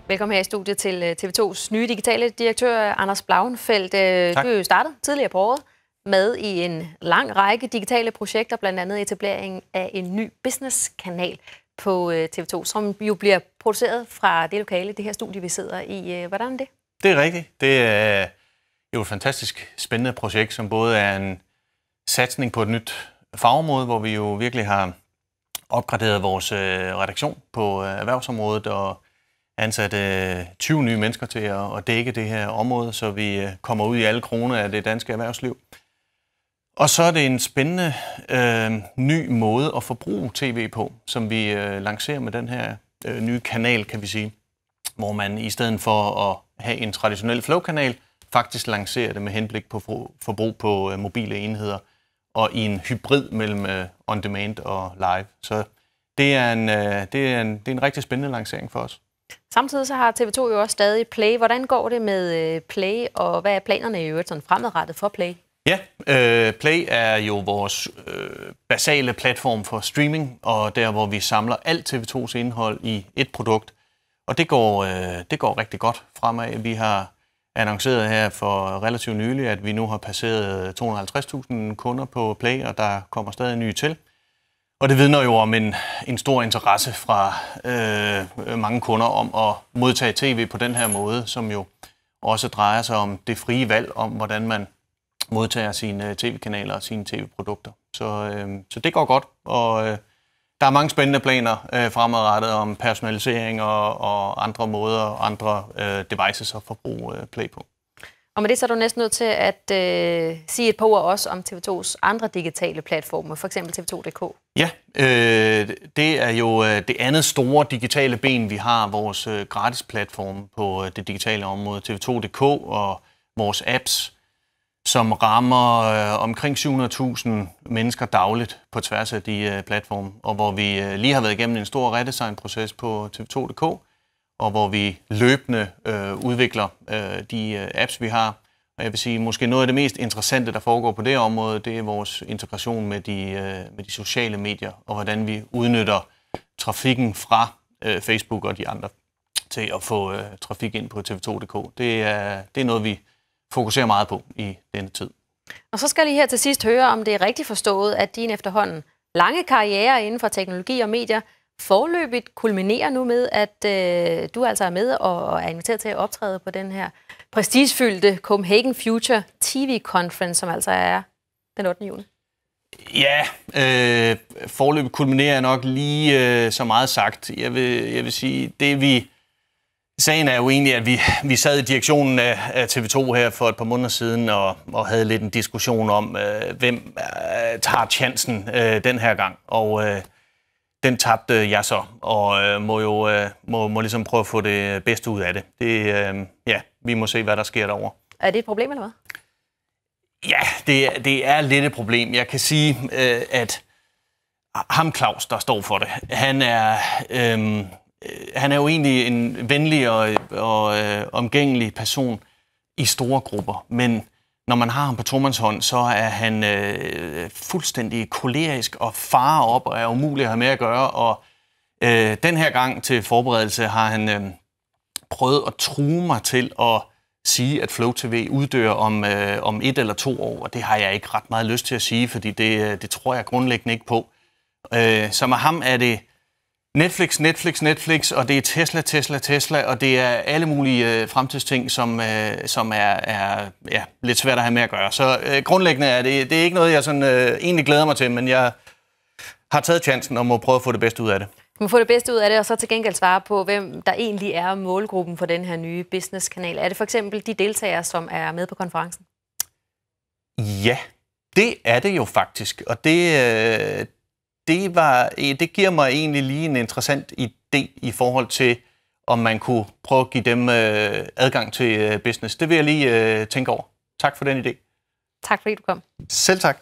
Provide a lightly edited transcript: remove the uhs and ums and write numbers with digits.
Velkommen her i studiet til TV2's nye digitale direktør, Anders Blauenfeldt. Du er jo startet tidligere på året med i en lang række digitale projekter, blandt andet etableringen af en ny business-kanal på TV2, som jo bliver produceret fra det lokale, det her studie, vi sidder i. Hvordan er det? Det er rigtigt. Det er jo et fantastisk spændende projekt, som både er en satsning på et nyt fagområde, hvor vi jo virkelig har opgraderet vores redaktion på erhvervsområdet og ansat 20 nye mennesker til at dække det her område, så vi kommer ud i alle kroner af det danske erhvervsliv. Og så er det en spændende ny måde at forbruge tv på, som vi lancerer med den her nye kanal, kan vi sige, hvor man i stedet for at have en traditionel Flow-kanal, faktisk lancerer det med henblik på forbrug på mobile enheder og i en hybrid mellem on-demand og live. Så det er en rigtig spændende lancering for os. Samtidig så har TV2 jo også stadig Play. Hvordan går det med Play, og hvad er planerne i øvrigt sådan fremadrettet for Play? Ja, Play er jo vores basale platform for streaming, og der hvor vi samler alt TV2's indhold i et produkt. Og det går rigtig godt fremad. Vi har annonceret her for relativt nylig, at vi nu har passeret 250.000 kunder på Play, og der kommer stadig nye til. Og det vidner jo om en stor interesse fra mange kunder om at modtage tv på den her måde, som jo også drejer sig om det frie valg om, hvordan man modtager sine tv-kanaler og sine tv-produkter. Så det går godt, og der er mange spændende planer fremadrettet om personalisering og andre måder og andre devices at forbruge Play på. Og med det så er du næsten nødt til at sige et par ord også om TV2's andre digitale platformer, f.eks. TV2.dk. Ja, det er jo det andet store digitale ben, vi har, vores gratis platform på det digitale område, TV2.dk og vores apps, som rammer omkring 700.000 mennesker dagligt på tværs af de platforme, og hvor vi lige har været igennem en stor redesignproces på TV2.dk, og hvor vi løbende udvikler de apps, vi har. Og jeg vil sige, måske noget af det mest interessante, der foregår på det område, det er vores integration med de sociale medier, og hvordan vi udnytter trafikken fra Facebook og de andre til at få trafik ind på TV2.dk. Det er noget, vi fokuserer meget på i denne tid. Og så skal jeg lige her til sidst høre, om det er rigtigt forstået, at din efterhånden lange karriere inden for teknologi og medier foreløbigt kulminerer nu med, at du altså er med og er inviteret til at optræde på den her prestigefyldte Copenhagen Future TV Conference, som altså er den 8. juni. Ja, foreløbigt kulminerer nok lige så meget sagt. Jeg vil sige, sagen er jo egentlig, at vi sad i direktionen af TV2 her for et par måneder siden og havde lidt en diskussion om, hvem tager chancen den her gang. Og den tabte jeg så, og må ligesom prøve at få det bedste ud af det. Ja, vi må se, hvad der sker derovre. Er det et problem, eller hvad? Ja, det er lidt et problem. Jeg kan sige, at ham Claus, der står for det, han er jo egentlig en venlig og omgængelig person i store grupper, men når man har ham på tomandshånd, så er han fuldstændig kolerisk og farer op og er umulig at have med at gøre. Og den her gang til forberedelse har han prøvet at true mig til at sige, at Flow TV uddør om 1 eller 2 år, og det har jeg ikke ret meget lyst til at sige, fordi det tror jeg grundlæggende ikke på. Så med ham er det Netflix, og det er Tesla, og det er alle mulige fremtidsting, som er lidt svært at have med at gøre. Så grundlæggende er det er ikke noget, jeg sådan, egentlig glæder mig til, men jeg har taget chancen og må prøve at få det bedste ud af det. Du må få det bedste ud af det, og så til gengæld svare på, hvem der egentlig er målgruppen for den her nye business-kanal. Er det for eksempel de deltagere, som er med på konferencen? Ja, det er det jo faktisk, og det giver mig egentlig lige en interessant idé i forhold til, om man kunne prøve at give dem adgang til business. Det vil jeg lige tænke over. Tak for den idé. Tak fordi du kom. Selv tak.